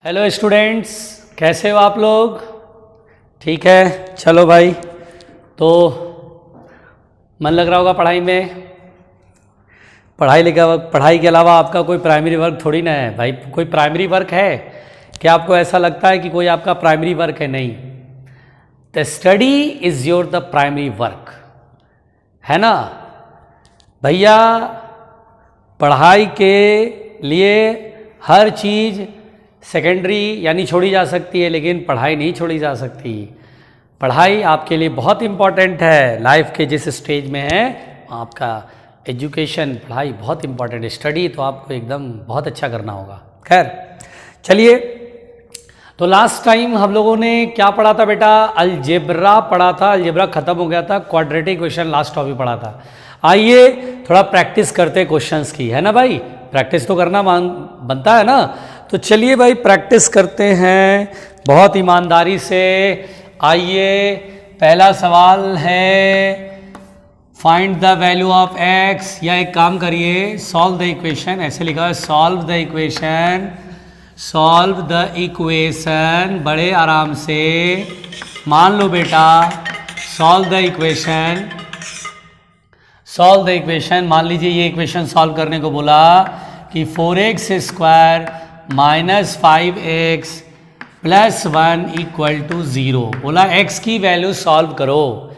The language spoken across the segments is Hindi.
हेलो स्टूडेंट्स, कैसे हो आप लोग? ठीक है, चलो भाई। तो मन लग रहा होगा पढ़ाई में। पढ़ाई के अलावा आपका कोई प्राइमरी वर्क थोड़ी ना है भाई। कोई प्राइमरी वर्क है क्या? आपको ऐसा लगता है कि कोई आपका प्राइमरी वर्क है? नहीं। The study is your the primary work, है ना भैया। पढ़ाई के लिए हर चीज़ सेकेंडरी यानी छोड़ी जा सकती है, लेकिन पढ़ाई नहीं छोड़ी जा सकती। पढ़ाई आपके लिए बहुत इम्पॉर्टेंट है। लाइफ के जिस स्टेज में है आपका एजुकेशन, पढ़ाई बहुत इम्पॉर्टेंट है। स्टडी तो आपको एकदम बहुत अच्छा करना होगा। खैर चलिए, तो लास्ट टाइम हम लोगों ने क्या पढ़ा था बेटा? अलजेब्रा पढ़ा था। अलजेब्रा खत्म हो गया था। क्वाड्रेटिक इक्वेशन लास्ट टॉपिक पढ़ा था। आइए थोड़ा प्रैक्टिस करते क्वेश्चंस की, है ना भाई? प्रैक्टिस तो करना बनता है ना। तो चलिए भाई प्रैक्टिस करते हैं बहुत ईमानदारी से। आइए, पहला सवाल है find the value of x, या एक काम करिए सॉल्व द इक्वेशन। ऐसे लिखा है solve the equation. Solve the equation बड़े आराम से मान लो बेटा। Solve the equation. Solve the equation मान लीजिए ये इक्वेशन सॉल्व करने को बोला कि 4x square minus 5x plus 1 equal to 0। बोला x की वैल्यू सॉल्व करो,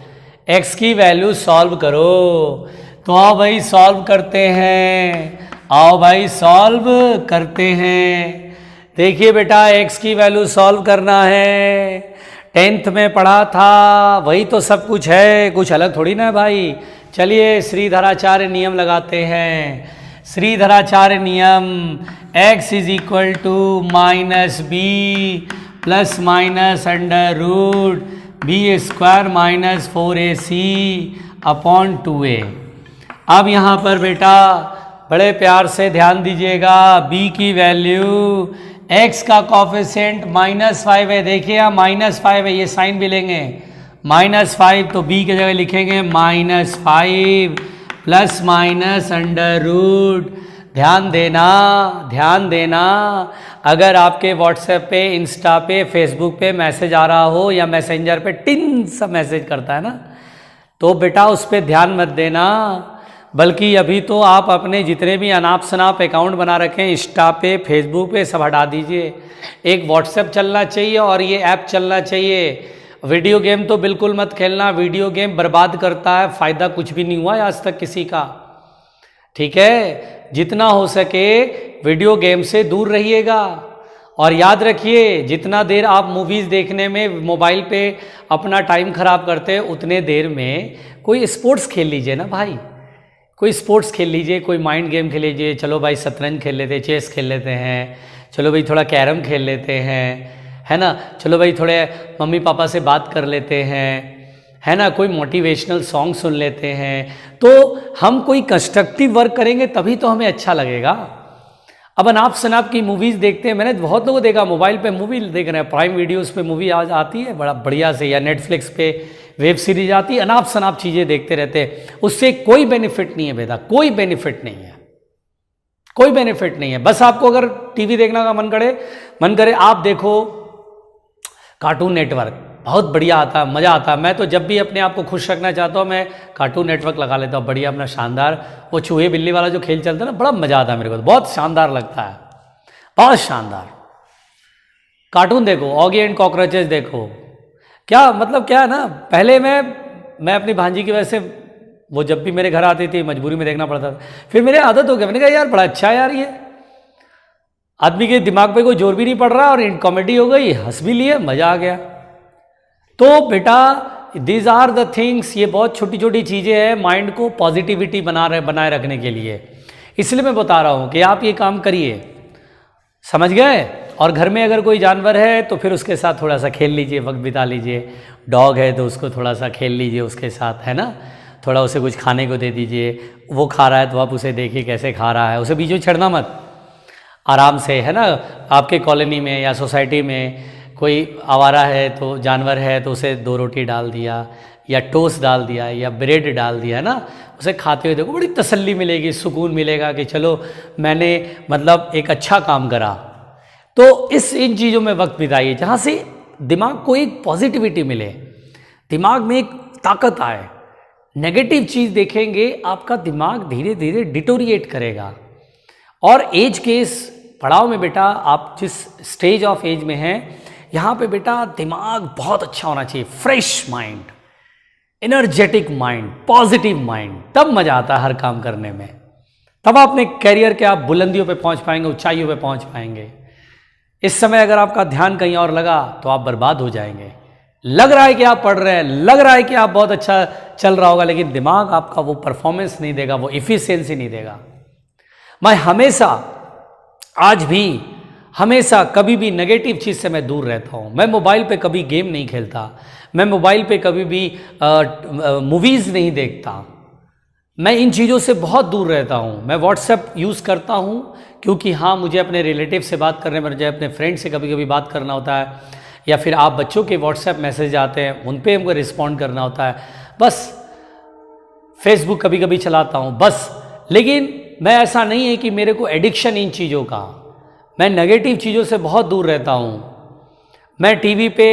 x की वैल्यू सॉल्व करो। तो आओ भाई सॉल्व करते हैं, आओ भाई सॉल्व करते हैं। देखिए बेटा, x की वैल्यू सॉल्व करना है। 10th में पढ़ा था वही तो सब कुछ है, कुछ अलग थोड़ी ना है भाई। चलिए श्रीधराचार्य नियम लगाते हैं। श्रीधराचार्य नियम, x is equal to minus b plus minus under root b square minus 4ac upon 2a। अब यहाँ पर बेटा बड़े प्यार से ध्यान दीजिएगा। b की वैल्यू, x का कॉफिशिएंट -5 है। देखिए यहाँ -5 है, ये साइन भी लेंगे -5, तो b की जगह लिखेंगे -5 प्लस माइनस अंडर रूट। ध्यान देना, ध्यान देना। अगर आपके व्हाट्सएप पे, इंस्टा पे, फेसबुक पे मैसेज आ रहा हो या मैसेंजर पे टिन सा मैसेज करता है ना, तो बेटा उस पर ध्यान मत देना। बल्कि अभी तो आप अपने जितने भी अनाप शनाप अकाउंट बना रखे हैं इंस्टा पे, फेसबुक पे, सब हटा दीजिए। एक व्हाट्सएप चलना चाहिए और ये ऐप चलना चाहिए। वीडियो गेम तो बिल्कुल मत खेलना, वीडियो गेम बर्बाद करता है, फ़ायदा कुछ भी नहीं हुआ है आज तक किसी का। ठीक है, जितना हो सके वीडियो गेम से दूर रहिएगा। और याद रखिए, जितना देर आप मूवीज़ देखने में मोबाइल पे अपना टाइम ख़राब करते हैं, उतने देर में कोई स्पोर्ट्स खेल लीजिए ना भाई। कोई स्पोर्ट्स खेल लीजिए, कोई माइंड गेम खेल लीजिए। चलो भाई शतरंज खेल लेते हैं, चेस खेल लेते हैं, चलो भाई थोड़ा कैरम खेल लेते हैं, है ना। चलो भाई थोड़े मम्मी पापा से बात कर लेते हैं, है ना। कोई मोटिवेशनल सॉन्ग सुन लेते हैं। तो हम कोई कंस्ट्रक्टिव वर्क करेंगे तभी तो हमें अच्छा लगेगा। अब अनाप शनाप की मूवीज़ देखते हैं। मैंने बहुत लोगों को देखा मोबाइल पे मूवी देख रहे हैं, प्राइम वीडियोस पे मूवी आज आती है बड़ा बढ़िया से, या नेटफ्लिक्स पे वेब सीरीज आती है, अनाप शनाप चीज़ें देखते रहते हैं। उससे कोई बेनिफिट नहीं है बेटा, कोई बेनिफिट नहीं है, कोई बेनिफिट नहीं है। बस आपको अगर टीवी देखने का मन करे आप देखो कार्टून नेटवर्क, बहुत बढ़िया आता है, मज़ा आता है। मैं तो जब भी अपने आप को खुश रखना चाहता हूँ मैं कार्टून नेटवर्क लगा लेता हूँ, बढ़िया अपना शानदार। वो चूहे बिल्ली वाला जो खेल चलता है ना, बड़ा मज़ा आता है मेरे को, बहुत शानदार लगता है, बहुत शानदार। कार्टून देखो, ऑगी एंड कॉकरोचेस देखो। क्या मतलब क्या है ना, पहले मैं अपनी भांजी की वजह से वो जब भी मेरे घर आती थी मजबूरी में देखना पड़ता था। फिर मेरी आदत हो गया, मैंने कहा यार बड़ा अच्छा है यार, ये आदमी के दिमाग पे कोई जोर भी नहीं पड़ रहा और कॉमेडी हो गई, हंस भी लिए, मज़ा आ गया। तो बेटा दीज आर द थिंग्स, ये बहुत छोटी छोटी चीज़ें हैं माइंड को पॉजिटिविटी बनाए रखने के लिए। इसलिए मैं बता रहा हूँ कि आप ये काम करिए, समझ गए। और घर में अगर कोई जानवर है तो फिर उसके साथ थोड़ा सा खेल लीजिए, वक्त बिता लीजिए। डॉग है तो उसको थोड़ा सा खेल लीजिए उसके साथ, है ना। थोड़ा उसे कुछ खाने को दे दीजिए, वो खा रहा है तो आप उसे देखिए कैसे खा रहा है, उसे बीच में छेड़ना मत, आराम से, है ना। आपके कॉलोनी में या सोसाइटी में कोई आवारा है तो जानवर है तो उसे 2 रोटी डाल दिया या टोस्ट डाल दिया या ब्रेड डाल दिया, है ना। उसे खाते हुए देखो, बड़ी तसल्ली मिलेगी, सुकून मिलेगा कि चलो मैंने मतलब एक अच्छा काम करा। तो इन चीज़ों में वक्त बिताइए जहाँ से दिमाग को एक पॉजिटिविटी मिले, दिमाग में एक ताकत आए। नेगेटिव चीज़ देखेंगे आपका दिमाग धीरे धीरे डिटोरिएट करेगा। और एज के इस पड़ाव में बेटा, आप जिस स्टेज ऑफ एज में हैं, यहाँ पे बेटा दिमाग बहुत अच्छा होना चाहिए, fresh mind, energetic mind, positive mind, तब मज़ा आता है हर काम करने में। तब अपने कैरियर के आप बुलंदियों पे पहुँच पाएंगे, ऊंचाइयों पे पहुँच पाएंगे। इस समय अगर आपका ध्यान कहीं और लगा तो आप बर्बाद हो जाएंगे। लग रहा है कि आप पढ़ रहे हैं, लग रहा है कि आप बहुत अच्छा चल रहा होगा, लेकिन दिमाग आपका वो परफॉर्मेंस नहीं देगा, वो इफिशियंसी नहीं देगा। मैं हमेशा, आज भी, हमेशा कभी भी नेगेटिव चीज़ से मैं दूर रहता हूँ। मैं मोबाइल पे कभी गेम नहीं खेलता, मैं मोबाइल पे कभी भी मूवीज़ नहीं देखता, मैं इन चीज़ों से बहुत दूर रहता हूँ। मैं व्हाट्सएप यूज़ करता हूँ क्योंकि हाँ, मुझे अपने रिलेटिव से बात करने में, मुझे अपने फ्रेंड से कभी कभी बात करना होता है, या फिर आप बच्चों के व्हाट्सएप मैसेज आते हैं उन पे हमको रिस्पॉन्ड करना होता है, बस। फेसबुक कभी कभी चलाता हूँ बस। लेकिन मैं, ऐसा नहीं है कि मेरे को एडिक्शन इन चीज़ों का, मैं नेगेटिव चीज़ों से बहुत दूर रहता हूँ। मैं टीवी पे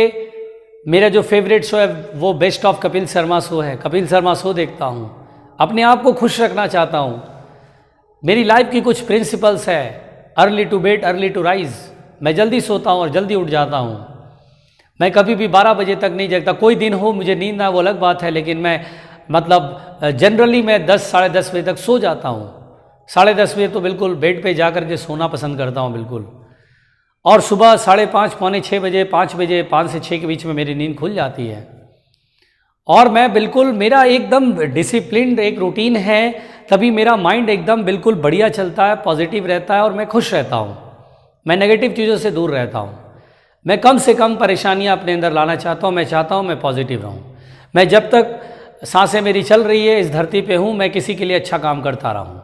मेरा जो फेवरेट शो है वो best of Kapil Sharma show है, कपिल शर्मा शो देखता हूँ। अपने आप को खुश रखना चाहता हूँ। मेरी लाइफ की कुछ प्रिंसिपल्स है, early to bed early to rise. मैं जल्दी सोता हूँ और जल्दी उठ जाता हूँ। मैं कभी भी 12 बजे तक नहीं जगता। कोई दिन हो मुझे नींद ना, वो अलग बात है, लेकिन मैं मतलब जनरली मैं 10 साढ़े 10 बजे तक सो जाता हूँ। 10:30 बजे तो बिल्कुल बेड पे जा कर के सोना पसंद करता हूँ बिल्कुल। और सुबह 5:30 पौने 6 बजे, 5 बजे, 5 से 6 के बीच में मेरी नींद खुल जाती है। और मैं बिल्कुल, मेरा एकदम डिसिप्लिन्ड एक रूटीन है, तभी मेरा माइंड एकदम बिल्कुल बढ़िया चलता है, पॉजिटिव रहता है और मैं खुश रहता हूँ। मैं नेगेटिव चीज़ों से दूर रहता हूँ। मैं कम से कम परेशानियाँ अपने अंदर लाना चाहता हूँ। मैं चाहता हूँ मैं पॉजिटिव रहूँ। मैं जब तक सांसें मेरी चल रही है, इस धरती पे हूँ, मैं किसी के लिए अच्छा काम करता रहा हूँ।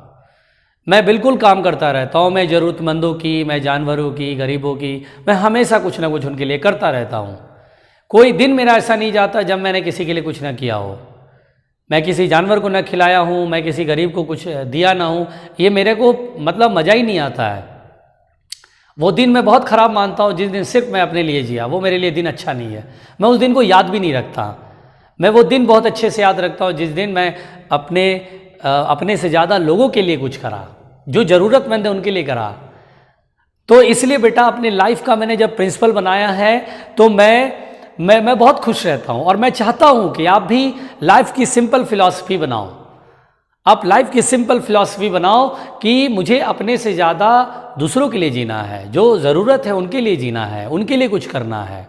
मैं बिल्कुल काम करता रहता हूँ। मैं ज़रूरतमंदों की, मैं जानवरों की, गरीबों की, मैं हमेशा कुछ ना कुछ उनके लिए करता रहता हूँ। कोई दिन मेरा ऐसा नहीं जाता जब मैंने किसी के लिए कुछ ना किया हो। मैं किसी जानवर को ना खिलाया हूँ, मैं किसी गरीब को कुछ दिया ना हूँ, ये मेरे को मतलब मज़ा ही नहीं आता है। वो दिन मैं बहुत ख़राब मानता हूँ जिस दिन सिर्फ मैं अपने लिए जिया, वो मेरे लिए दिन अच्छा नहीं है। मैं उस दिन को याद भी नहीं रखता। मैं वो दिन बहुत अच्छे से याद रखता हूँ जिस दिन मैं अपने से ज़्यादा लोगों के लिए कुछ करा, जो ज़रूरतमंद है उनके लिए करा। तो इसलिए बेटा, अपने लाइफ का मैंने जब प्रिंसिपल बनाया है तो मैं बहुत खुश रहता हूँ। और मैं चाहता हूँ कि आप भी लाइफ की सिंपल फिलॉसफी बनाओ। आप लाइफ की सिंपल फिलॉसफी बनाओ कि मुझे अपने से ज़्यादा दूसरों के लिए जीना है, जो ज़रूरत है उनके लिए जीना है, उनके लिए कुछ करना है।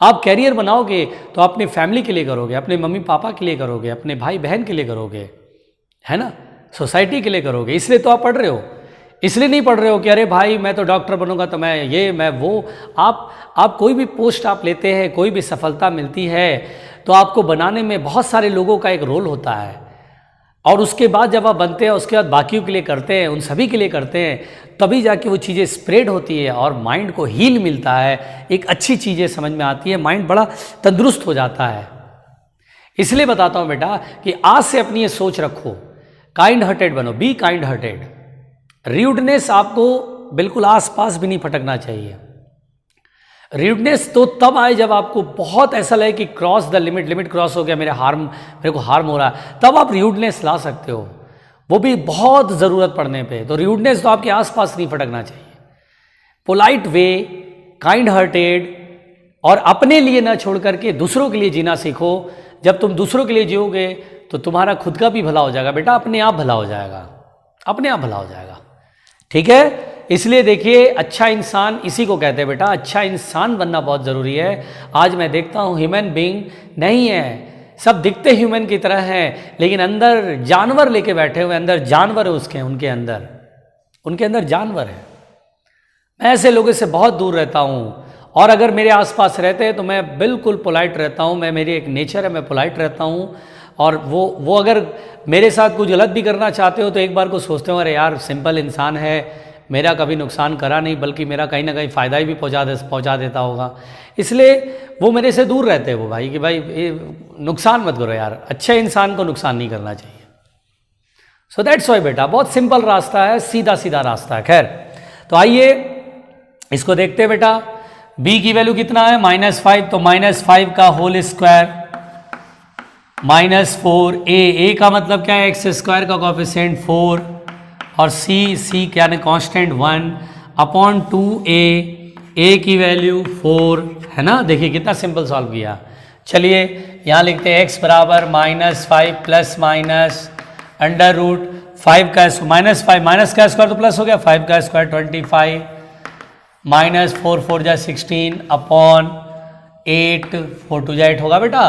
आप कैरियर बनाओगे तो अपने फैमिली के लिए करोगे, अपने मम्मी पापा के लिए करोगे, अपने भाई बहन के लिए करोगे, है ना, सोसाइटी के लिए करोगे। इसलिए तो आप पढ़ रहे हो। इसलिए नहीं पढ़ रहे हो कि अरे भाई मैं तो डॉक्टर बनूंगा तो मैं ये मैं वो। आप कोई भी पोस्ट आप लेते हैं, कोई भी सफलता मिलती है तो आपको बनाने में बहुत सारे लोगों का एक रोल होता है। और उसके बाद जब आप बनते हैं, उसके बाद बाकियों के लिए करते हैं, उन सभी के लिए करते हैं, तभी जाके वो चीज़ें स्प्रेड होती है और माइंड को हील मिलता है, एक अच्छी चीज़ें समझ में आती है, माइंड बड़ा तंदुरुस्त हो जाता है। इसलिए बताता हूँ बेटा कि आज से अपनी ये सोच रखो, काइंड हार्टेड बनो, बी काइंड हार्टेड। र्यूडनेस आपको बिल्कुल आसपास भी नहीं फटकना चाहिए। र्यूडनेस तो तब आए जब आपको बहुत ऐसा लगे कि cross the limit, limit cross हो गया, मेरे को हार्म हो रहा है, तब आप र्यूडनेस ला सकते हो, वो भी बहुत ज़रूरत पड़ने पे। तो र्यूडनेस तो आपके आसपास नहीं फटकना चाहिए। पोलाइट वे, काइंड हार्टेड, और अपने लिए ना छोड़ करके दूसरों के लिए जीना सीखो। जब तुम दूसरों के लिए जियोगे तो तुम्हारा खुद का भी भला हो जाएगा बेटा, अपने आप भला हो जाएगा, अपने आप भला हो जाएगा। ठीक है, इसलिए देखिए, अच्छा इंसान इसी को कहते हैं बेटा, अच्छा इंसान बनना बहुत ज़रूरी है। आज मैं देखता हूँ ह्यूमन बीइंग नहीं है, सब दिखते ह्यूमन की तरह हैं, लेकिन अंदर जानवर लेके बैठे हुए, अंदर जानवर है उनके अंदर जानवर है। मैं ऐसे लोगों से बहुत दूर रहता हूँ। और अगर मेरे आसपास रहते हैं तो मैं बिल्कुल पोलाइट रहता हूँ। मैं, मेरी एक नेचर है, मैं पोलाइट रहता हूँ। और वो अगर मेरे साथ कुछ गलत भी करना चाहते हो तो एक बार को सोचते हो, अरे यार सिंपल इंसान है, मेरा कभी नुकसान करा नहीं, बल्कि मेरा कहीं ना कहीं फ़ायदा ही भी पहुंचा देता होगा। इसलिए वो मेरे से दूर रहते हैं वो भाई, कि भाई ये नुकसान मत करो यार, अच्छे इंसान को नुकसान नहीं करना चाहिए। सो दैट्स वाई बेटा, बहुत सिंपल रास्ता है, सीधा सीधा रास्ता है। खैर, तो आइए इसको देखते हैं बेटा, b की वैल्यू कितना है -5, तो -5 का होल स्क्वायर -4, a का मतलब क्या है एक्स स्क्वायर का कोफिशिएंट 4 और c क्या है कांस्टेंट 1 अपॉन 2a की वैल्यू 4 है ना। देखिए कितना सिंपल सॉल्व किया। चलिए यहाँ लिखते हैं x बराबर -5 प्लस माइनस अंडर रूट 5 का -5 माइनस का स्क्वायर तो प्लस हो गया 5 का स्क्वायर 25 माइनस 4 4 जा 16 अपॉन 8 4 2 जा 8 होगा बेटा।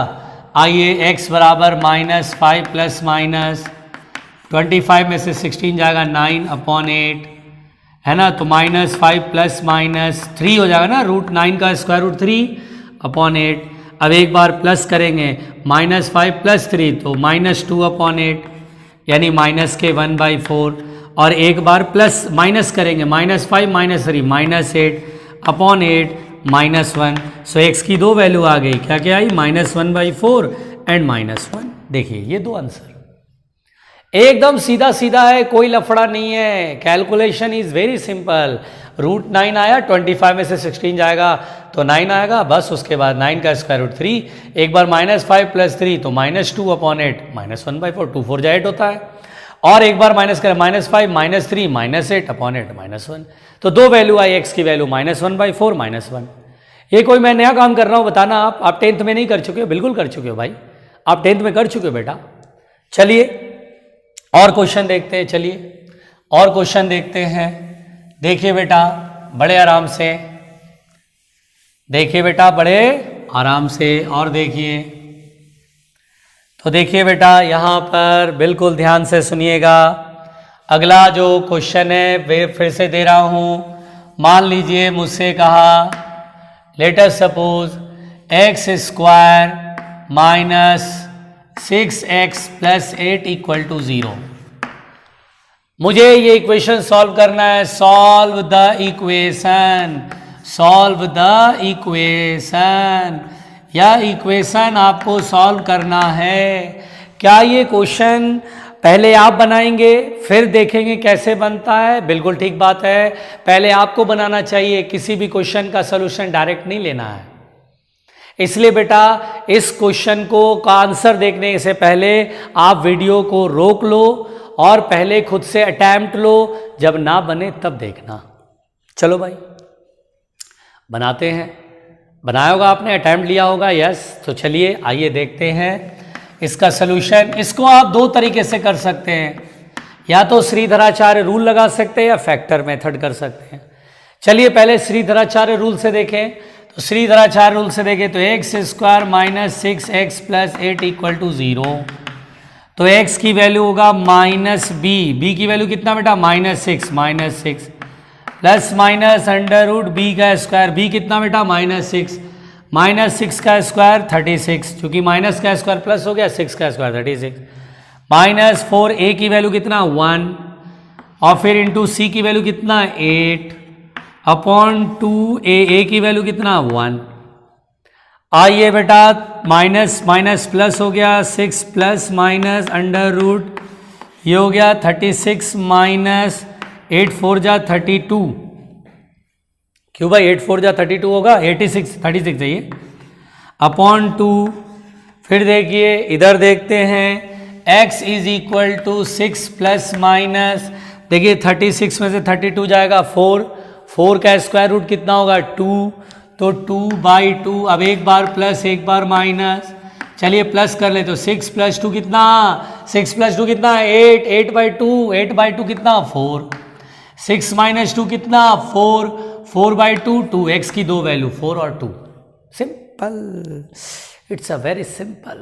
आइए x बराबर -5 प्लस माइनस 25 में से 16 जाएगा 9 अपॉन 8 है ना, तो -5 प्लस माइनस 3 हो जाएगा ना, √9 का स्क्वायर रूट 3 अपॉन 8। अब एक बार प्लस करेंगे -5 प्लस 3 तो -2 अपॉन 8 यानी माइनस के 1/4 और एक बार प्लस माइनस करेंगे -5 -3 -8 अपॉन 8 -1। सो x की दो वैल्यू आ गई, क्या क्या आई -1/4 एंड -1। देखिए ये दो आंसर एकदम सीधा सीधा है, कोई लफड़ा नहीं है। Calculation is very simple. √9 आया 25 में से 16 जाएगा तो 9 आएगा, बस उसके बाद 9 का स्क्वायर रूट 3, एक बार -5 प्लस 3 तो -2 अपॉन 8 -1/4 2 4 जा 8 होता है, और एक बार माइनस करें -5 -3 -8 अपॉन 8 -1। तो दो वैल्यू आई x की वैल्यू -1/4 -1। ये कोई मैं नया काम कर रहा हूँ बताना, आप 10th में नहीं कर चुके हो, बिल्कुल कर चुके हो भाई, आप 10th में कर चुके हो बेटा। चलिए और क्वेश्चन देखते हैं, चलिए और क्वेश्चन देखते हैं। देखिए बेटा बड़े आराम से, देखिए बेटा बड़े आराम से और देखिए। तो देखिए बेटा यहाँ पर बिल्कुल ध्यान से सुनिएगा। अगला जो क्वेश्चन है वे फिर से दे रहा हूँ। मान लीजिए मुझसे कहा let us suppose x² - 6x + 8 = 0। मुझे ये इक्वेशन सॉल्व करना है। Solve the equation, solve the equation, या इक्वेशन आपको सॉल्व करना है। क्या ये क्वेश्चन पहले आप बनाएंगे फिर देखेंगे कैसे बनता है? बिल्कुल ठीक बात है, पहले आपको बनाना चाहिए। किसी भी क्वेश्चन का सलूशन डायरेक्ट नहीं लेना है। इसलिए बेटा इस क्वेश्चन को का आंसर देखने से पहले आप वीडियो को रोक लो और पहले खुद से अटेम्प्ट लो, जब ना बने तब देखना। चलो भाई बनाते हैं। बनाया होगा आपने, अटेम्प्ट लिया होगा, यस। तो चलिए आइए देखते हैं इसका सलूशन। इसको आप दो तरीके से कर सकते हैं, या तो श्रीधराचार्य रूल लगा सकते हैं या फैक्टर मेथड कर सकते हैं। चलिए पहले श्रीधराचार्य रूल से देखें। तो श्रीधराचार्य रूल से देखें तो x² - 6x + 8 = 0। तो x की वैल्यू होगा -b की वैल्यू कितना बेटा -6 प्लस माइनस √b का स्क्वायर, b कितना बेटा -6 का स्क्वायर 36, क्योंकि माइनस का स्क्वायर प्लस हो गया 6 का स्क्वायर 36, -4 a की वैल्यू कितना 1 और फिर इंटू c की वैल्यू कितना 8 अपॉन 2a की वैल्यू कितना 1। आइए बेटा माइनस माइनस प्लस हो गया 6 प्लस माइनस √ ये हो गया 36 माइनस 8 4 जा 32, क्यों भाई 8 4 जा 32 होगा 36 चाहिए अपॉन 2। फिर देखिए इधर देखते हैं x = 6 प्लस माइनस, देखिए 36 में से 32 जाएगा 4 का स्क्वायर रूट कितना होगा 2, तो 2/2। अब एक बार प्लस एक बार माइनस, चलिए प्लस कर ले तो 6 + 2 कितना 8/2 कितना 4, 6 - 2 कितना 4/2, 2x की दो वैल्यू 4 और 2। Simple, it's a very simple,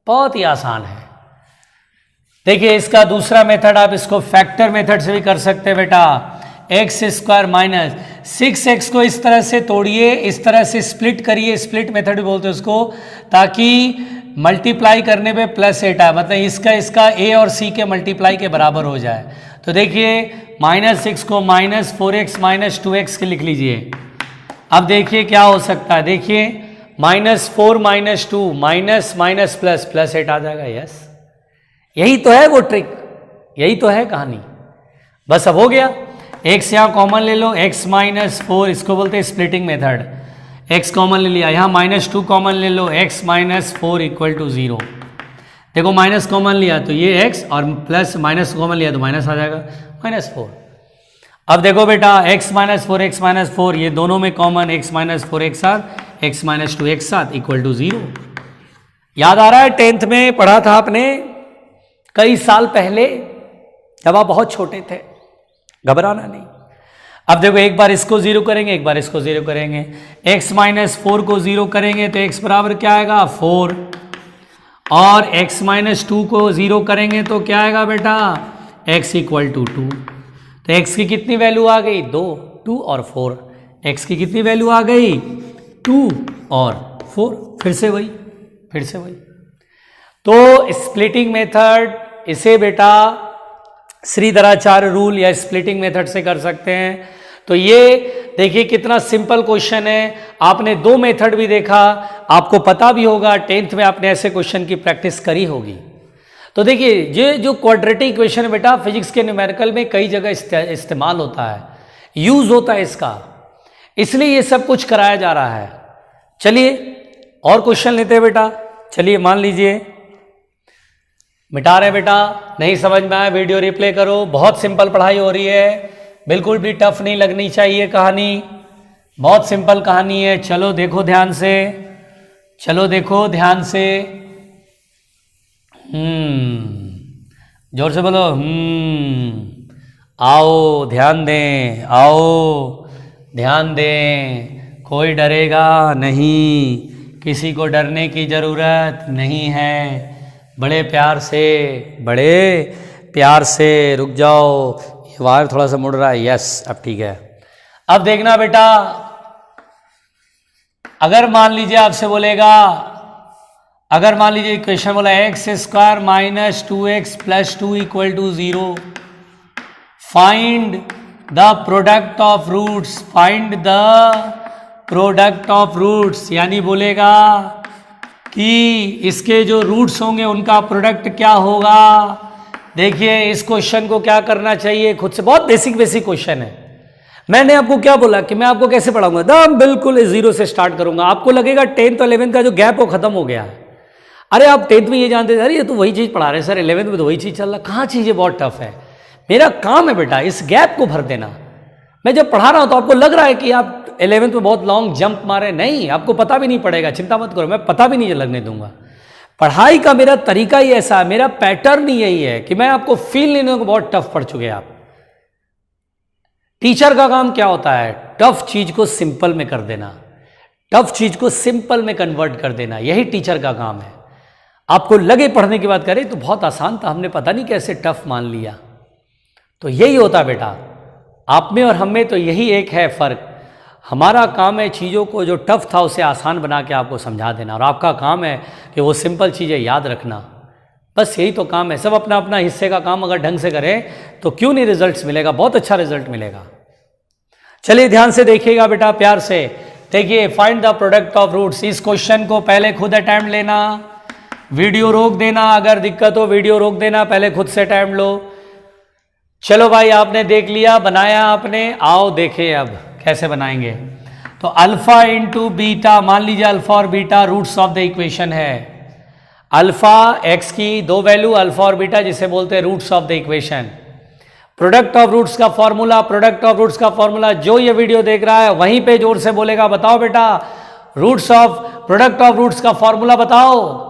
बहुत ही आसान है। देखिए इसका दूसरा मेथड आप इसको फैक्टर मेथड से भी कर सकते हैं बेटा। x² - 6x को इस तरह से तोड़िए, इस तरह से स्प्लिट करिए, स्प्लिट मेथड भी बोलते हैं उसको, ताकि मल्टीप्लाई करने पे +8 आए, मतलब इसका a और c के मल्टीप्लाई के बराबर हो जाए। तो देखिए -6 को -4x - 2x के लिख लीजिए। अब देखिए क्या हो सकता है, देखिए -4 - 2 माइनस प्लस +8 आ जाएगा। यस, यही तो है वो ट्रिक, यही तो है कहानी। बस अब हो गया। x यहाँ कॉमन ले लो, x माइनस 4, इसको बोलते हैं स्प्लिटिंग मेथड। x कॉमन ले लिया, यहाँ -2 कॉमन ले लो, x माइनस 4 इक्वल टू 0। देखो माइनस कॉमन लिया तो ये x और प्लस माइनस कॉमन लिया तो माइनस आ जाएगा, -4। अब देखो बेटा x माइनस 4 ये दोनों में कॉमन, x माइनस 4 एक साथ, x माइनस 2 एक साथ इक्वल टू 0। याद आ रहा है 10th में पढ़ा था आपने कई साल पहले, जब आप बहुत छोटे थे। घबराना नहीं। अब देखो एक बार इसको 0 करेंगे, एक बार इसको 0 करेंगे। x माइनस 4 को 0 करेंगे तो x बराबर क्या आएगा 4, और x माइनस 2 को 0 करेंगे तो क्या आएगा बेटा x इक्वल टू 2। तो x की कितनी वैल्यू आ गई 2 और 4। x की कितनी वैल्यू आ गई 2 और 4। फिर से वही। तो स्प्लिटिंग मेथड, इसे बेटा श्रीधराचार्य रूल या स्प्लिटिंग मेथड से कर सकते हैं। तो ये देखिए कितना सिंपल क्वेश्चन है। आपने 2 मेथड भी देखा, आपको पता भी होगा 10th में आपने ऐसे क्वेश्चन की प्रैक्टिस करी होगी। तो देखिए ये जो क्वाड्रेटिक इक्वेशन है बेटा फिजिक्स के न्यूमेरिकल में कई जगह इस्तेमाल होता है, यूज होता है इसका, इसलिए ये सब कुछ कराया जा रहा है। चलिए और क्वेश्चन लेते हैं बेटा। चलिए मान लीजिए, मिटा रहे बेटा, नहीं समझ में आया वीडियो रिप्ले करो। बहुत सिंपल पढ़ाई हो रही है, बिल्कुल भी टफ नहीं लगनी चाहिए कहानी, बहुत सिंपल कहानी है। चलो देखो ध्यान से, चलो देखो ध्यान से। जोर से बोलो आओ ध्यान दें, आओ ध्यान दें। कोई डरेगा नहीं, किसी को डरने की जरूरत नहीं है। बड़े प्यार से रुक जाओ। ये वायर थोड़ा सा मुड़ रहा है, यस अब ठीक है। अब देखना बेटा, अगर मान लीजिए आपसे बोलेगा, अगर मान लीजिए इक्वेशन बोला x² minus 2x plus 2 equal to 0, find the product of roots, find the product of roots, यानी बोलेगा कि इसके जो रूट्स होंगे उनका प्रोडक्ट क्या होगा। देखिए इस क्वेश्चन को क्या करना चाहिए खुद से, बहुत बेसिक क्वेश्चन है। मैंने आपको क्या बोला कि मैं आपको कैसे पढ़ाऊंगा, एकदम बिल्कुल 0 से स्टार्ट करूंगा। आपको लगेगा 10th और 11th का जो गैप वो खत्म हो गया है। अरे आप 10th में ये जानते थे, अरे ये तो वही चीज़ पढ़ा रहे सर, 11th में तो वही चीज़ चल रहा, कहाँ चीज़ें बहुत टफ है। मेरा काम है बेटा इस गैप को भर देना। मैं जब पढ़ा रहा हूँ तो आपको लग रहा है कि आप 11th में बहुत लॉन्ग जंप मारे, नहीं, आपको पता भी नहीं पड़ेगा, चिंता मत करो, मैं पता भी नहीं लगने दूंगा। पढ़ाई का मेरा तरीका ही ऐसा है, मेरा पैटर्न ही यही है कि मैं आपको फील नहीं दूंगा बहुत टफ पढ़ चुके आप। टीचर का काम क्या होता है, टफ चीज को सिंपल में कर देना, टफ चीज को सिंपल में कन्वर्ट कर देना, यही टीचर का काम है। आपको लगे पढ़ने की बात करें तो बहुत आसान था, हमने पता नहीं कैसे टफ मान लिया। तो यही होता बेटा, आप में और हम में तो यही एक है फर्क। हमारा काम है चीज़ों को जो टफ था उसे आसान बना के आपको समझा देना, और आपका काम है कि वो सिंपल चीज़ें याद रखना। बस यही तो काम है। सब अपना अपना हिस्से का काम अगर ढंग से करें तो क्यों नहीं रिजल्ट्स मिलेगा, बहुत अच्छा रिजल्ट मिलेगा। चलिए ध्यान से देखिएगा बेटा, प्यार से देखिए। Find the product of roots, इस क्वेश्चन को पहले खुद अटेम्प्ट लेना, वीडियो रोक देना, अगर दिक्कत हो वीडियो रोक देना, पहले खुद से अटेम्प्ट लो। चलो भाई आपने देख लिया, बनाया आपने, आओ देखें अब कैसे बनाएंगे। तो अल्फा इंटू बीटा, मान लीजिए अल्फा और beta roots of the equation है। अल्फा एक्स की 2 वैल्यू अल्फा और बीटा, जिसे बोलते हैं roots of the equation. Product of roots का फॉर्मूला, प्रोडक्ट ऑफ रूट्स का फॉर्मूला जो ये वीडियो देख रहा है वहीं पे जोर से बोलेगा, बताओ बेटा roots of product of roots का फॉर्मूला बताओ।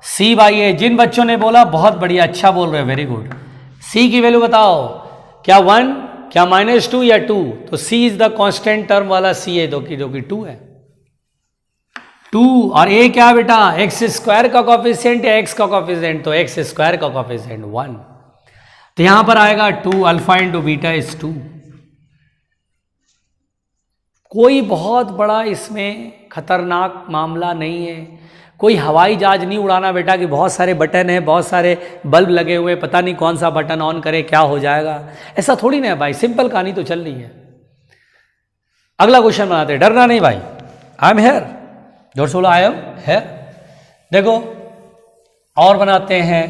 सी भाई है, जिन बच्चों ने बोला बहुत बढ़िया, अच्छा बोल रहे हो, वेरी गुड। सी की वैल्यू बताओ, क्या 1, क्या -2 या 2? तो सी इज द कांस्टेंट टर्म वाला सी है, जो कि 2 है, 2। और ए क्या बेटा, x² का कॉफिशिएंट या x का कॉफिशिएंट, तो x² का कॉफिशिएंट 1। तो यहां पर आएगा 2, अल्फा इंटू बीटा इज 2। कोई बहुत बड़ा इसमें खतरनाक मामला नहीं है, कोई हवाई जहाज नहीं उड़ाना बेटा कि बहुत सारे बटन है, बहुत सारे बल्ब लगे हुए, पता नहीं कौन सा बटन ऑन करे क्या हो जाएगा, ऐसा थोड़ी ना है भाई। सिंपल कहानी तो चल रही है। अगला क्वेश्चन बनाते हैं, डरना नहीं भाई। आई एम हेयर, जोर से बोलो आई एम हेयर। देखो और बनाते हैं।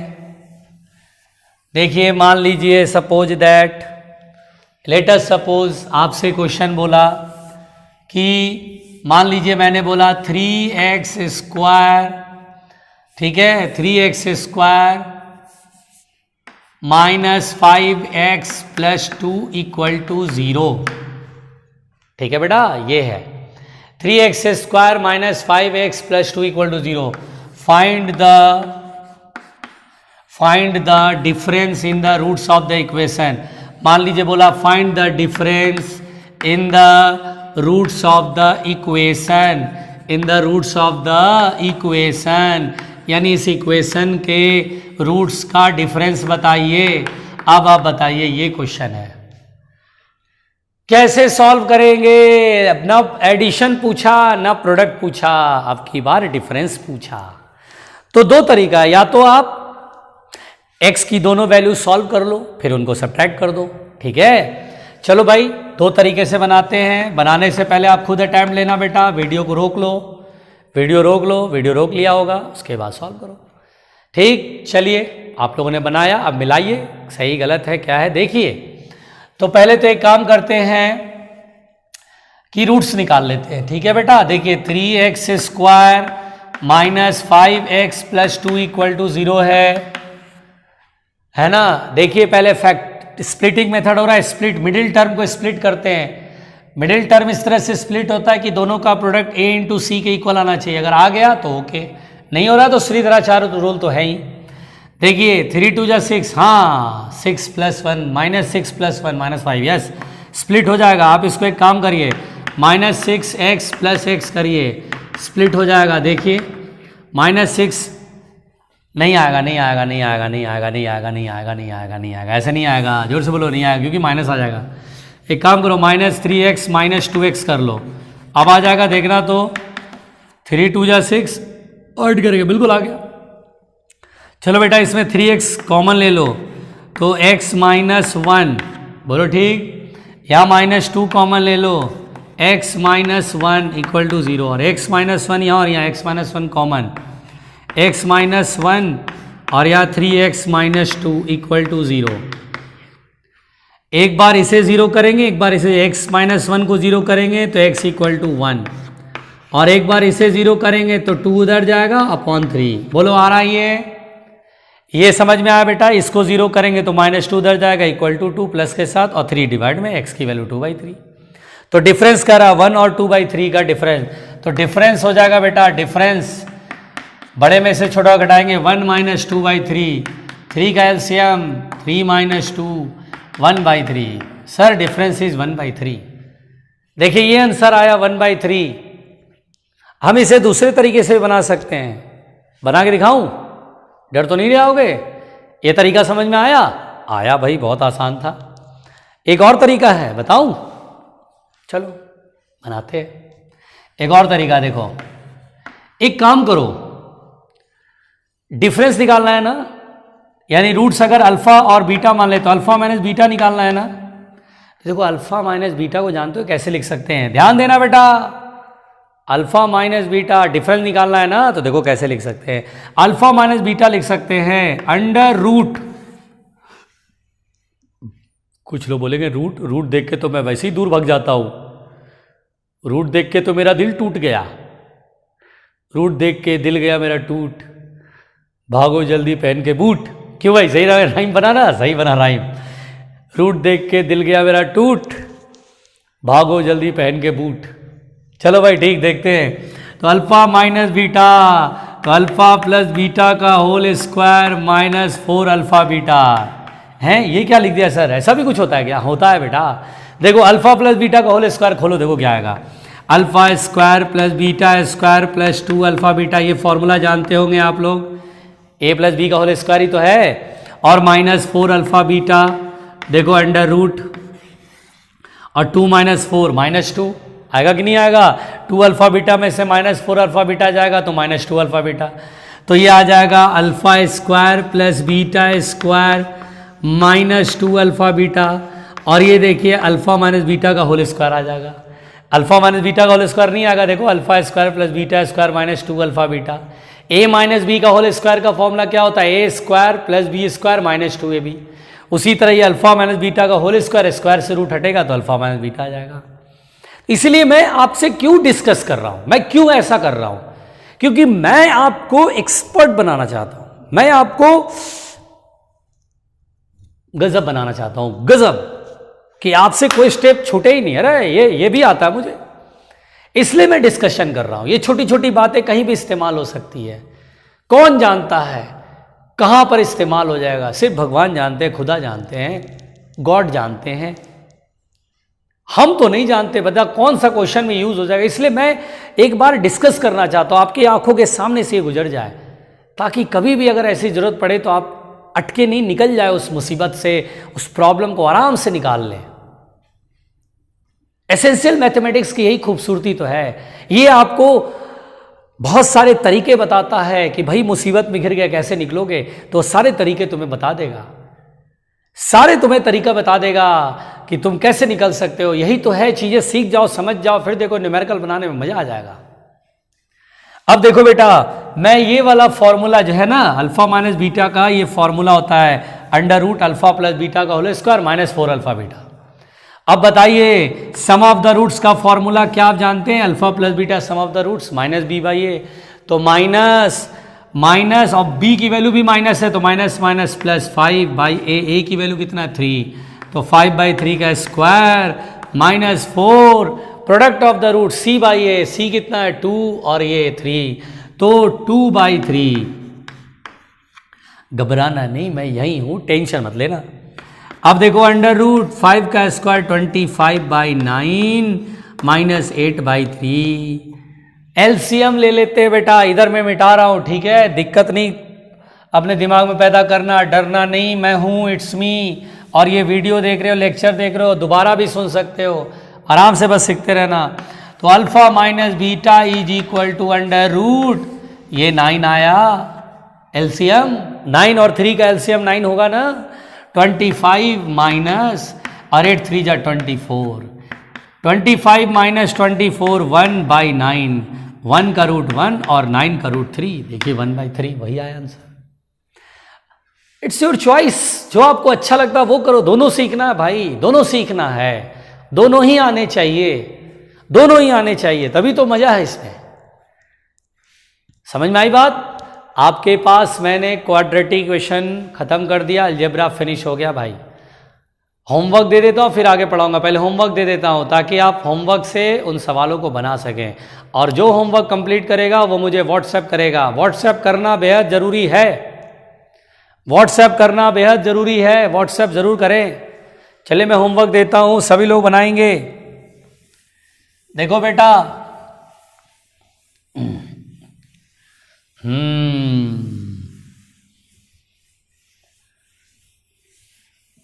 देखिए मान लीजिए suppose that let us suppose आपसे क्वेश्चन बोला कि मान लीजिए मैंने बोला 3x स्क्वायर, ठीक है, 3x square minus 5x plus 2 equal to 0। ठीक है बेटा, ये है 3x square minus 5x plus 2 equal to 0। Find the difference in the roots of the equation. मान लीजिए बोला find the difference in the roots of the equation, in the roots of the equation, यानी इस इक्वेशन के रूट्स का डिफरेंस बताइए। अब आप बताइए, ये क्वेश्चन है, कैसे सॉल्व करेंगे? ना एडिशन पूछा ना प्रोडक्ट पूछा, अब की बार डिफरेंस पूछा। तो दो तरीका है, या तो आप x की दोनों वैल्यू सॉल्व कर लो, फिर उनको सब्ट्रैक्ट कर दो। ठीक है, चलो भाई दो तरीके से बनाते हैं। बनाने से पहले आप खुद अटैम्प्ट लेना बेटा, वीडियो को रोक लो, वीडियो रोक लिया होगा, उसके बाद सॉल्व करो। ठीक, चलिए आप लोगों ने बनाया, अब मिलाइए, सही गलत है क्या है देखिए। तो पहले तो एक काम करते हैं कि रूट्स निकाल लेते हैं। ठीक है बेटा, देखिए 3x square minus 5x plus 2 equal to 0 है ना। देखिए पहले फैक्ट स्प्लिटिंग मेथड हो रहा है, स्प्लिट मिडिल टर्म को स्प्लिट करते हैं। मिडिल टर्म इस तरह से स्प्लिट होता है कि दोनों का प्रोडक्ट a इंटू सी के इक्वल आना चाहिए। अगर आ गया तो ओके, नहीं हो रहा तो श्रीधराचार्य रूल तो है ही। देखिए 3 2 जा 6, हाँ 6 plus 1 minus 6 plus 1 minus 5, yes split हो जाएगा। आप इसको एक काम करिए, माइनस 6x प्लस x करिए, स्प्लिट हो जाएगा। देखिए माइनस 6 नहीं आएगा, ऐसे नहीं आएगा, जोर से बोलो नहीं आएगा, क्योंकि माइनस आ जाएगा। एक काम करो, माइनस 3x माइनस 2x कर लो, अब आ जाएगा देखना। तो 3 2 जा 6 ऐड करेंगे, बिल्कुल आ गया। चलो बेटा इसमें 3x कॉमन ले लो, तो x माइनस 1, बोलो ठीक, या माइनस 2 कॉमन ले लो, x माइनस 1 इक्वल टू 0, और x माइनस 1 यहाँ और यहाँ x minus 1 common, x minus 1 और यहाँ 3x माइनस 2 इक्वल टू 0। एक बार इसे 0 करेंगे, एक बार इसे x माइनस 1 को 0 करेंगे तो x इक्वल टू 1, और एक बार इसे 0 करेंगे तो 2 उधर जाएगा अपॉन 3। बोलो आ रहा है ये समझ में आया बेटा? इसको 0 करेंगे तो माइनस 2 उधर जाएगा इक्वल टू 2 प्लस के साथ, और 3 डिवाइड में x की वैल्यू 2/3। तो डिफरेंस कर रहा 1 और 2/3 का डिफरेंस, तो डिफरेंस हो जाएगा बेटा, डिफरेंस बड़े में से छोटा घटाएंगे 1 माइनस 2/3, 3 का LCM 3 minus 2 1/3। Sir difference is 1/3। देखिए ये आंसर आया 1/3। हम इसे दूसरे तरीके से बना सकते हैं, बना के दिखाऊं? डर तो नहीं रहे होगे? ये तरीका समझ में आया? आया भाई, बहुत आसान था। एक और तरीका है, बताऊं? चलो बनाते हैं। एक और तरीका देखो, एक काम करो, डिफरेंस निकालना है ना, यानी रूट्स अगर अल्फा और बीटा मान ले तो अल्फा माइनस बीटा निकालना है ना। तो देखो अल्फा माइनस बीटा को जानते हो कैसे लिख सकते हैं? ध्यान देना बेटा, अल्फा माइनस बीटा डिफरेंस निकालना है ना, तो देखो कैसे लिख सकते हैं। अल्फा माइनस बीटा लिख सकते हैं अंडर रूट, कुछ लोग बोलेंगे रूट देख के तो मैं वैसे ही दूर भाग जाता हूं, रूट देख के तो मेरा दिल टूट गया, रूट देख के दिल गया मेरा टूट, भागो जल्दी पहन के बूट। क्यों भाई, सही राइम बना ना? सही बना राइम। रूट देख के दिल गया मेरा टूट, भागो जल्दी पहन के बूट। चलो भाई ठीक, देखते हैं। तो अल्फा माइनस बीटा, तो अल्फा प्लस बीटा का whole square minus 4 alpha beta है। ये क्या लिख दिया सर? ऐसा भी कुछ होता है क्या? होता है बेटा। देखो अल्फा प्लस बीटा का होल स्क्वायर खोलो, देखो क्या आएगा, alpha square plus beta square plus 2 alpha beta. ये फॉर्मूला जानते होंगे आप लोग, a प्लस बी का होल स्क्वायर ही तो है, और माइनस 4 अल्फा बीटा। देखो अंडर रूट और 2 माइनस 4 माइनस 2 आएगा कि नहीं आएगा? 2 अल्फा बीटा में से माइनस 4 अल्फा बीटा जाएगा तो माइनस 2 अल्फा बीटा। तो ये आ जाएगा alpha square plus beta square minus 2 alpha beta, और ये देखिए अल्फा माइनस बीटा का होल स्क्वायर आ जाएगा। अल्फा माइनस बीटा का होल स्क्वायर नहीं आएगा, देखो alpha square plus beta square minus 2 alpha beta. A minus B का होल स्क्वायर का फॉर्मूला क्या होता है? A square plus B square minus 2ab। उसी तरह ये अल्फा माइनस बीटा का होल स्क्वायर, स्क्वायर से रूट हटेगा तो अल्फा माइनस बीटा आ जाएगा। इसलिए मैं आपसे क्यों डिस्कस कर रहा हूं, मैं क्यों ऐसा कर रहा हूं, क्योंकि मैं आपको एक्सपर्ट बनाना चाहता हूं, मैं आपको गजब बनाना चाहता हूं, गजब, कि आपसे कोई स्टेप छूटे ही नहीं। अरे ये भी आता है मुझे, इसलिए मैं डिस्कशन कर रहा हूं। ये छोटी छोटी बातें कहीं भी इस्तेमाल हो सकती है, कौन जानता है कहां पर इस्तेमाल हो जाएगा, सिर्फ भगवान जानते हैं, खुदा जानते हैं, गॉड जानते हैं, हम तो नहीं जानते बता कौन सा क्वेश्चन में यूज हो जाएगा। इसलिए मैं एक बार डिस्कस करना चाहता हूं, आपकी आंखों के सामने से ये गुजर जाए, ताकि कभी भी अगर ऐसी जरूरत पड़े तो आप अटके नहीं, निकल जाए उस मुसीबत से, उस प्रॉब्लम को आराम से निकाल लें। एसेंशियल मैथमेटिक्स की यही खूबसूरती तो है, ये आपको बहुत सारे तरीके बताता है कि भाई मुसीबत में घिर गया कैसे निकलोगे, तो सारे तरीके तुम्हें बता देगा, सारे तुम्हें तरीका बता देगा कि तुम कैसे निकल सकते हो। यही तो है, चीजें सीख जाओ, समझ जाओ, फिर देखो न्यूमेरिकल बनाने में मजा आ जाएगा। अब देखो बेटा, मैं ये वाला फॉर्मूला जो है ना अल्फा माइनस बीटा का, ये फॉर्मूला होता है under root alpha plus beta का whole square minus 4 alpha beta. अब बताइए सम ऑफ द रूट्स का फॉर्मूला क्या आप जानते हैं, alpha plus beta sum of the roots minus B by A, तो माइनस माइनस और बी की वैल्यू भी माइनस है, तो minus minus plus 5 by A की वैल्यू कितना है 3, तो 5 बाई 3 का square minus 4 product of the root C by A, C कितना है 2 और ये 3, तो 2 बाई 3। घबराना नहीं, मैं यही हूं, टेंशन मत लेना। अब देखो अंडर रूट 5 का square 25 by 9 minus 8 by 3। LCM ले लेते हैं बेटा, इधर मैं मिटा रहा हूं, ठीक है, दिक्कत नहीं अपने दिमाग में पैदा करना, डरना नहीं, मैं हूं, इट्स मी। और ये वीडियो देख रहे हो, लेक्चर देख रहे हो, दोबारा भी सुन सकते हो, आराम से बस सीखते रहना। तो alpha minus beta is equal to under root, ये 9 आया एलसीएम, 9 और 3 का एलसीएम 9 होगा ना, 25 माइनस और 8 3 जा 24, 25 माइनस 24 1 बाई 9, 1 का रूट 1 और 9 का रूट 3, देखिए 1 बाई 3 वही आया आंसर। इट्स योर चॉइस, जो आपको अच्छा लगता है वो करो, दोनों सीखना है भाई, दोनों सीखना है, दोनों ही आने चाहिए, दोनों ही आने चाहिए, तभी तो मजा है इसमें। समझ में आई बात? आपके पास मैंने क्वाड्रेटिक इक्वेशन खत्म कर दिया, अलजेब्रा फिनिश हो गया भाई। होमवर्क दे देता हूँ फिर आगे पढ़ाऊंगा, पहले होमवर्क दे देता हूँ ताकि आप होमवर्क से उन सवालों को बना सकें, और जो होमवर्क कंप्लीट करेगा वो मुझे व्हाट्सएप करेगा। व्हाट्सएप करना बेहद ज़रूरी है, व्हाट्सएप करना बेहद ज़रूरी है, व्हाट्सएप ज़रूर करें। चलिए मैं होमवर्क देता हूँ, सभी लोग बनाएंगे। देखो बेटा,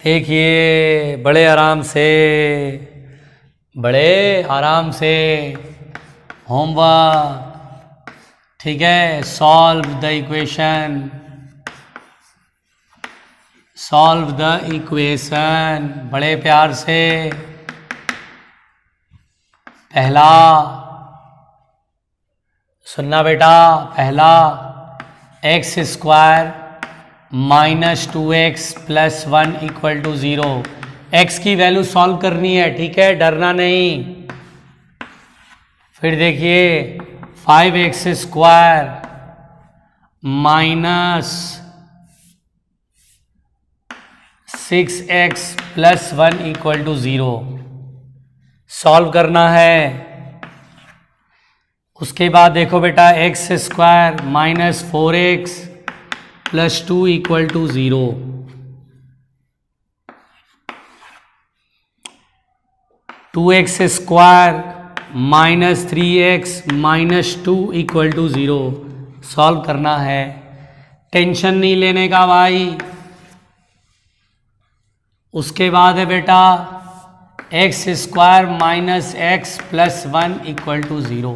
देखिए बड़े आराम से होमवर्क, ठीक है। सॉल्व द इक्वेशन, बड़े प्यार से। पहला सुनना बेटा, पहला x square minus 2x plus 1 equal to 0, x की वैल्यू सॉल्व करनी है, ठीक है, डरना नहीं। फिर देखिए 5x square minus 6x plus 1 equal to 0 solve करना है। उसके बाद देखो बेटा x square minus 4x plus 2 equal to 0, 2x square minus 3x minus 2 equal to 0 solve करना है। टेंशन नहीं लेने का भाई। उसके बाद है बेटा x square minus x plus 1 equal to 0,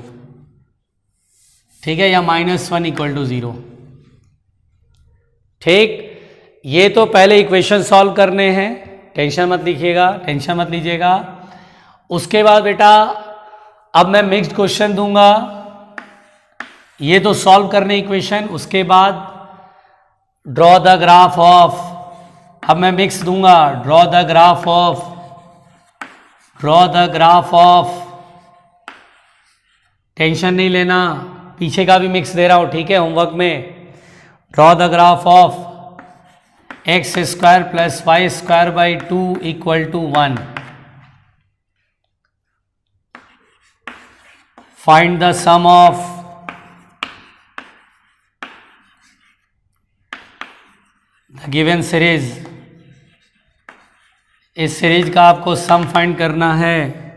ठीक है, या माइनस 1 इक्वल टू 0, ठीक। ये तो पहले इक्वेशन सॉल्व करने हैं, टेंशन मत लीजिएगा। उसके बाद बेटा अब मैं मिक्स्ड क्वेश्चन दूंगा, ये तो सॉल्व करने इक्वेशन। उसके बाद ड्रॉ द ग्राफ ऑफ अब मैं मिक्स दूंगा, draw the graph of, tension नहीं लेना, पीछे का भी मिक्स दे रहा हूं, ठीक है, होमवर्क में। Draw the graph of x square plus y square by 2 equal to 1। Find the sum of the given series. इस सीरीज का आपको सम फाइंड करना है।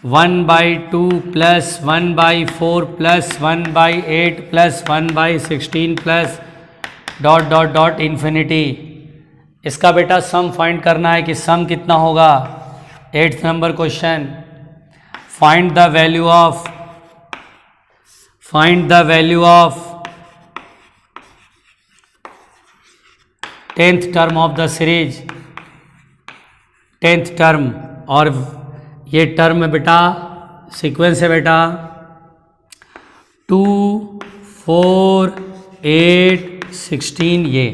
1/2 plus 1/4 plus 1/8 plus 1/16 plus dot dot dot infinity. इसका बेटा सम फाइंड करना है कि सम कितना होगा। 8th number question, find the value of 10th term of the series. 10th term, और ये टर्म है बेटा, सीक्वेंस है बेटा 2 4 8 16, ये,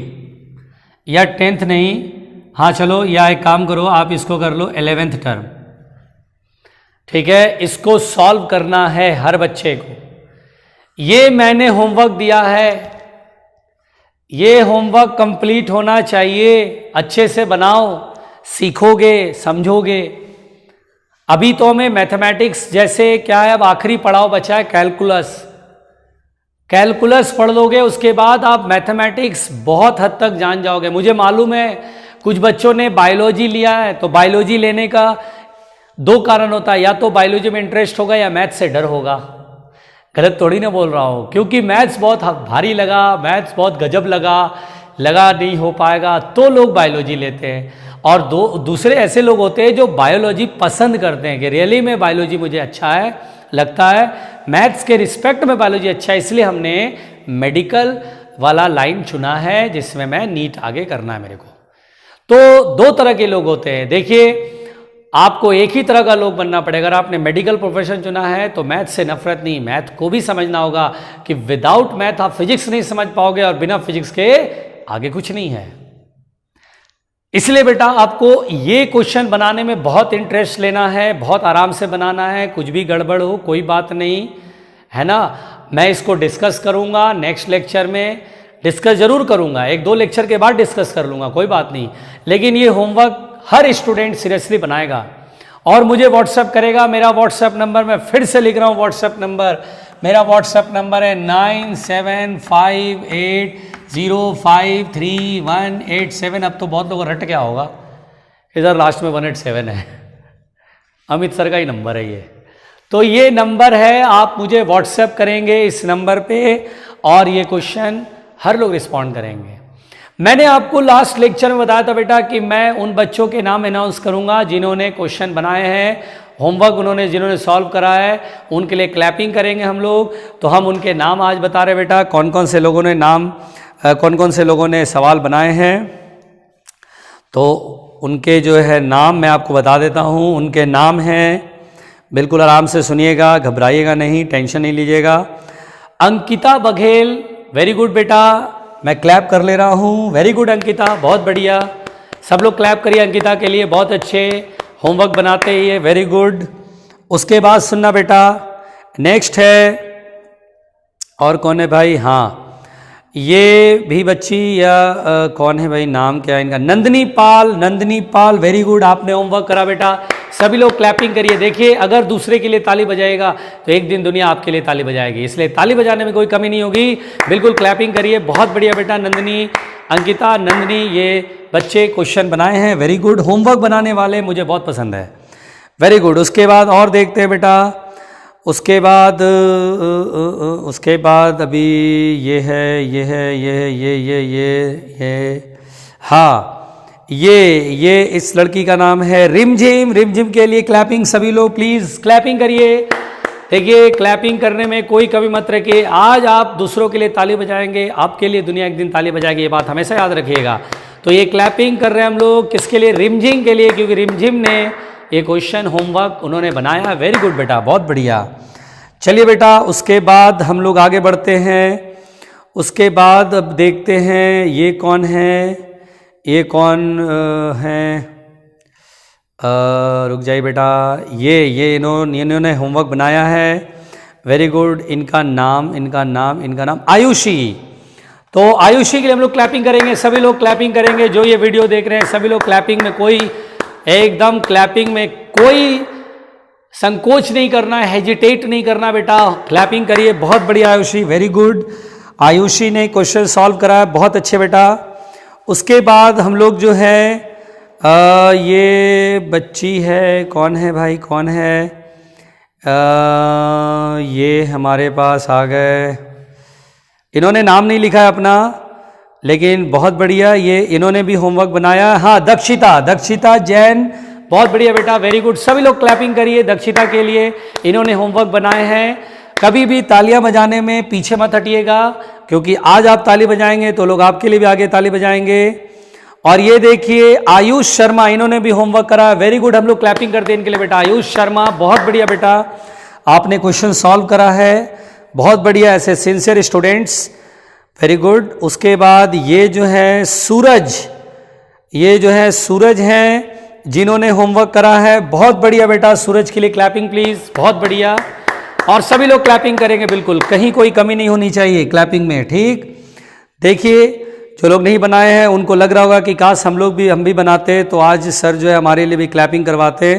या 10th नहीं, हाँ चलो, या एक काम करो, आप इसको कर लो 11th टर्म, ठीक है। इसको सॉल्व करना है हर बच्चे को। ये मैंने होमवर्क दिया है, ये होमवर्क कंप्लीट होना चाहिए, अच्छे से बनाओ, सीखोगे, समझोगे। अभी तो हमें मैथमेटिक्स जैसे क्या है, अब आखिरी पड़ाव बचा है कैलकुलस पढ़ लोगे, उसके बाद आप मैथमेटिक्स बहुत हद तक जान जाओगे। मुझे मालूम है कुछ बच्चों ने बायोलॉजी लिया है, तो बायोलॉजी लेने का 2 कारण होता है, या तो बायोलॉजी में इंटरेस्ट होगा या मैथ्स से डर होगा। गलत थोड़ी ना बोल रहा हूँ, क्योंकि मैथ्स बहुत भारी लगा, मैथ्स बहुत गजब लगा नहीं हो पाएगा, तो लोग बायोलॉजी लेते हैं। और दूसरे ऐसे लोग होते हैं जो बायोलॉजी पसंद करते हैं कि रियली में बायोलॉजी मुझे अच्छा है, लगता है, मैथ्स के रिस्पेक्ट में बायोलॉजी अच्छा है, इसलिए हमने मेडिकल वाला लाइन चुना है, जिसमें मैं नीट आगे करना है मेरे को। तो 2 तरह के लोग होते हैं। देखिए, आपको एक ही तरह का लोग बनना पड़ेगा। अगर आपने मेडिकल प्रोफेशन चुना है तो मैथ से नफरत नहीं, मैथ को भी समझना होगा कि विदाउट मैथ आप फिजिक्स नहीं समझ पाओगे, और बिना फिजिक्स के आगे कुछ नहीं है। इसलिए बेटा आपको ये क्वेश्चन बनाने में बहुत इंटरेस्ट लेना है, बहुत आराम से बनाना है, कुछ भी गड़बड़ हो कोई बात नहीं, है ना। मैं इसको डिस्कस करूंगा नेक्स्ट लेक्चर में, डिस्कस जरूर करूंगा, 1-2 लेक्चर के बाद डिस्कस कर लूंगा, कोई बात नहीं। लेकिन ये होमवर्क हर स्टूडेंट सीरियसली बनाएगा और मुझे व्हाट्सएप करेगा। मेरा व्हाट्सएप नंबर मैं फिर से लिख रहा हूँ, व्हाट्सएप नंबर, मेरा व्हाट्सएप नंबर है 9758053187। अब तो बहुत लोग रट गया होगा, इधर लास्ट में 187 है, अमित सर का ही नंबर है ये। तो ये नंबर है, आप मुझे व्हाट्सएप करेंगे इस नंबर पे, और ये क्वेश्चन हर लोग रिस्पॉन्ड करेंगे। मैंने आपको लास्ट लेक्चर में बताया था बेटा कि मैं उन बच्चों के नाम अनाउंस करूंगा जिन्होंने क्वेश्चन बनाए हैं, होमवर्क जिन्होंने सॉल्व करा है, उनके लिए क्लैपिंग करेंगे हम लोग। तो हम उनके नाम आज बता रहे बेटा, कौन कौन से लोगों ने सवाल बनाए हैं। तो उनके जो है नाम मैं आपको बता देता हूँ। उनके नाम हैं, बिल्कुल आराम से सुनिएगा, घबराइएगा नहीं, टेंशन नहीं लीजिएगा। अंकिता बघेल, वेरी गुड बेटा, मैं क्लैप कर ले रहा हूँ, वेरी गुड अंकिता, बहुत बढ़िया, सब लोग क्लैप करिए अंकिता के लिए, बहुत अच्छे होमवर्क बनाते ही है, वेरी गुड। उसके बाद सुनना बेटा, नेक्स्ट है, और कौन है भाई, हाँ ये भी बच्ची या कौन है भाई, नाम क्या है इनका, नंदिनी पाल, वेरी गुड, आपने होमवर्क करा बेटा। सभी लोग क्लैपिंग करिए। देखिए, अगर दूसरे के लिए ताली बजाएगा तो एक दिन दुनिया आपके लिए ताली बजाएगी, इसलिए ताली बजाने में कोई कमी नहीं होगी, बिल्कुल क्लैपिंग करिए। बहुत बढ़िया बेटा, नंदिनी, अंकिता, नंदिनी, ये बच्चे क्वेश्चन बनाए हैं, वेरी गुड। होमवर्क बनाने वाले मुझे बहुत पसंद है, वेरी गुड। उसके बाद और देखते हैं बेटा, उसके बाद अभी हाँ, ये इस लड़की का नाम है रिमझिम के लिए क्लैपिंग, सभी लोग प्लीज क्लैपिंग करिए। देखिए, क्लैपिंग करने में कोई कमी मत रखिए। आज आप दूसरों के लिए ताली बजाएंगे, आपके लिए दुनिया एक दिन ताली बजाएगी, ये बात हमेशा याद रखिएगा। तो ये क्लैपिंग कर रहे हैं हम लोग किसके लिए, रिमझिम के लिए, क्योंकि रिमझिम ने ये क्वेश्चन होमवर्क उन्होंने बनाया, वेरी गुड बेटा, बहुत बढ़िया। चलिए बेटा, उसके बाद हम लोग आगे बढ़ते हैं। उसके बाद अब देखते हैं ये कौन है, ये कौन है? रुक जाइए बेटा, ये इन्होंने होमवर्क बनाया है, वेरी गुड। इनका नाम आयुषी। तो आयुषी के लिए हम लोग क्लैपिंग करेंगे, सभी लोग क्लैपिंग करेंगे, जो ये वीडियो देख रहे हैं सभी लोग क्लैपिंग में, कोई एकदम क्लैपिंग में कोई संकोच नहीं करना है, हेजिटेट नहीं करना बेटा, क्लैपिंग करिए। बहुत बढ़िया आयुषी, वेरी गुड। आयुषी ने क्वेश्चन सॉल्व करा, बहुत अच्छे बेटा। उसके बाद हम लोग जो है ये बच्ची है, कौन है भाई, कौन है? ये हमारे पास आ गए, इन्होंने नाम नहीं लिखा है अपना, लेकिन बहुत बढ़िया, ये इन्होंने भी होमवर्क बनाया। हाँ, दक्षिता जैन, बहुत बढ़िया बेटा, वेरी गुड। सभी लोग क्लैपिंग करिए दक्षिता के लिए, इन्होंने होमवर्क बनाए हैं। कभी भी तालियां बजाने में पीछे मत हटिएगा, क्योंकि आज आप ताली बजाएंगे तो लोग आपके लिए भी आगे ताली बजाएंगे। और ये देखिए आयुष शर्मा, इन्होंने भी होमवर्क करा, वेरी गुड। हम लोग क्लैपिंग करते हैं इनके लिए बेटा। आयुष शर्मा, बहुत बढ़िया बेटा, आपने क्वेश्चन सॉल्व करा है, बहुत बढ़िया, ऐसे सिंसियर स्टूडेंट्स, वेरी गुड। उसके बाद ये जो है सूरज हैं, जिन्होंने होमवर्क करा है, बहुत बढ़िया बेटा। सूरज के लिए क्लैपिंग प्लीज, बहुत बढ़िया। और सभी लोग क्लैपिंग करेंगे, बिल्कुल कहीं कोई कमी नहीं होनी चाहिए क्लैपिंग में, ठीक। देखिए जो लोग नहीं बनाए हैं उनको लग रहा होगा कि काश हम भी बनाते, तो आज सर जो है हमारे लिए भी क्लैपिंग करवाते।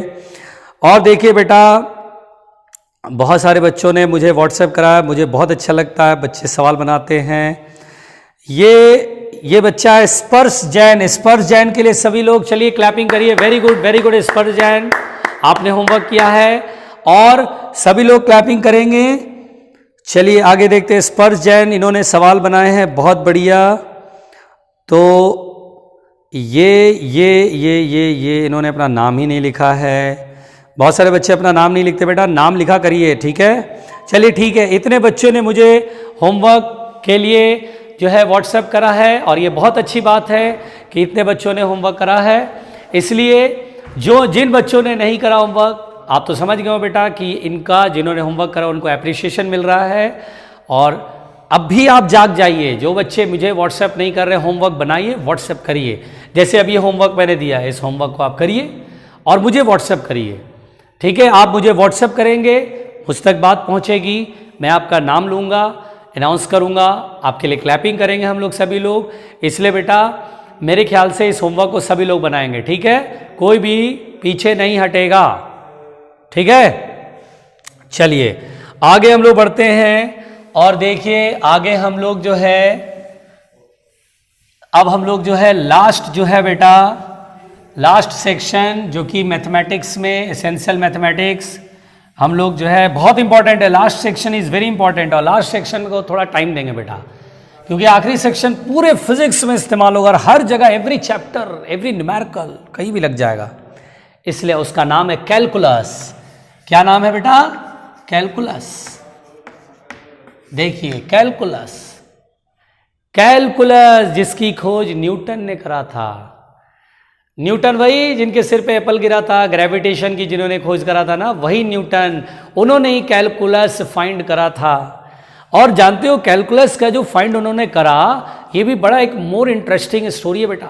और देखिए बेटा, बहुत सारे बच्चों ने मुझे व्हाट्सएप करा, मुझे बहुत अच्छा लगता है, बच्चे सवाल बनाते हैं। ये बच्चा है स्पर्श जैन के लिए सभी लोग चलिए क्लैपिंग करिए, वेरी गुड स्पर्श जैन, आपने होमवर्क किया है और सभी लोग क्लैपिंग करेंगे। चलिए आगे देखते हैं, स्पर्श जैन, इन्होंने सवाल बनाए हैं, बहुत बढ़िया। तो ये इन्होंने अपना नाम ही नहीं लिखा है, बहुत सारे बच्चे अपना नाम नहीं लिखते बेटा, नाम लिखा करिए, ठीक है। चलिए ठीक है, इतने बच्चों ने मुझे होमवर्क के लिए जो है व्हाट्सएप करा है, और ये बहुत अच्छी बात है कि इतने बच्चों ने होमवर्क करा है। इसलिए जिन बच्चों ने नहीं करा होमवर्क, आप तो समझ गए हो बेटा कि इनका, जिन्होंने होमवर्क करा उनको अप्रिसिएशन मिल रहा है। और अब भी आप जाग जाइए, जो बच्चे मुझे व्हाट्सएप नहीं कर रहे, होमवर्क बनाइए, व्हाट्सएप करिए। जैसे अब ये होमवर्क मैंने दिया है, इस होमवर्क को आप करिए और मुझे व्हाट्सएप करिए, ठीक है। आप मुझे व्हाट्सएप करेंगे, मुझ तक बात पहुंचेगी, मैं आपका नाम लूँगा, अनाउंस करूँगा, आपके लिए क्लैपिंग करेंगे हम लोग सभी लोग। इसलिए बेटा मेरे ख्याल से इस होमवर्क को सभी लोग बनाएंगे, ठीक है, कोई भी पीछे नहीं हटेगा, ठीक है। चलिए आगे हम लोग बढ़ते हैं, और देखिए आगे हम लोग जो है, अब हम लोग जो है लास्ट जो है बेटा, लास्ट सेक्शन जो कि मैथमेटिक्स में एसेंशियल मैथमेटिक्स हम लोग जो है बहुत इंपॉर्टेंट है, last section is very important. और लास्ट सेक्शन को थोड़ा टाइम देंगे बेटा, क्योंकि आखिरी सेक्शन पूरे फिजिक्स में इस्तेमाल होगा और हर जगह, एवरी चैप्टर, एवरी न्यूमेरिकल कहीं भी लग जाएगा, इसलिए उसका नाम है कैलकुलस। क्या नाम है बेटा? कैलकुलस। देखिए कैलकुलस जिसकी खोज न्यूटन ने करा था। न्यूटन वही जिनके सिर पे एप्पल गिरा था, ग्रेविटेशन की जिन्होंने खोज करा था ना, वही न्यूटन, उन्होंने ही कैलकुलस फाइंड करा था। और जानते हो कैलकुलस का जो फाइंड उन्होंने करा, ये भी बड़ा एक मोर इंटरेस्टिंग स्टोरी है बेटा।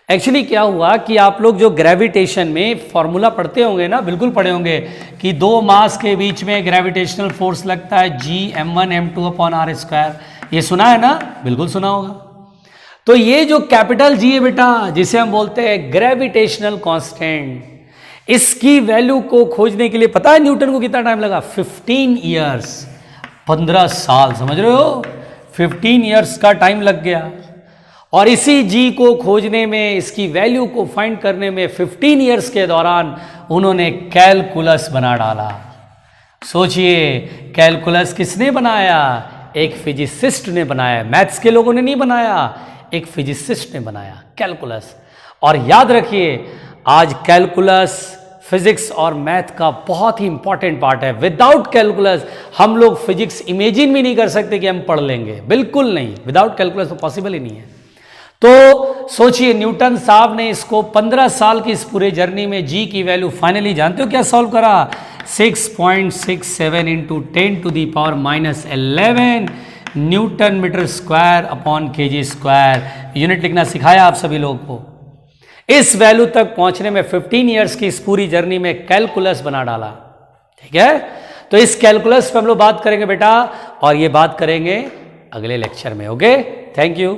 एक्चुअली क्या हुआ कि आप लोग जो ग्रेविटेशन में फॉर्मूला पढ़ते होंगे ना, बिल्कुल पढ़े होंगे कि दो मास के बीच में ग्रेविटेशनल फोर्स लगता है G(m1m2)/r²। ये सुना है ना? बिल्कुल सुना होगा। तो ये जो कैपिटल G है बेटा, जिसे हम बोलते हैं ग्रेविटेशनल कांस्टेंट, इसकी वैल्यू को खोजने के लिए पता है न्यूटन को कितना टाइम लगा? 15 ईयर्स, 15 साल, समझ रहे हो? 15 ईयर्स का टाइम लग गया। और इसी G को खोजने में, इसकी वैल्यू को फाइंड करने में 15 ईयर्स के दौरान उन्होंने कैलकुलस बना डाला। सोचिए कैलकुलस किसने बनाया? एक फिजिसिस्ट ने बनाया, मैथ्स के लोगों ने नहीं बनाया, एक फिजिसिस्ट ने बनाया कैलकुलस। और याद रखिए आज कैलकुलस फिजिक्स और मैथ का बहुत ही इंपॉर्टेंट पार्ट है। विदाउट कैलकुलस हम लोग फिजिक्स इमेजिन भी नहीं कर सकते कि हम पढ़ लेंगे, बिल्कुल नहीं, विदाउट कैलकुलस तो पॉसिबल ही नहीं है। तो सोचिए न्यूटन साहब ने इसको 15 साल की इस पूरे जर्नी में G की वैल्यू फाइनली जानते हो क्या सॉल्व करा? 6.67 × 10⁻11 Newton metre square upon KG square, unit लिखना सिखाया आप सभी लोगों को। इस वैल्यू तक पहुंचने में 15 इयर्स की इस पूरी जर्नी में कैलकुलस बना डाला, ठीक है। तो इस कैलकुलस पे हम लोग बात करेंगे बेटा, और ये बात करेंगे अगले लेक्चर में। Okay, thank you.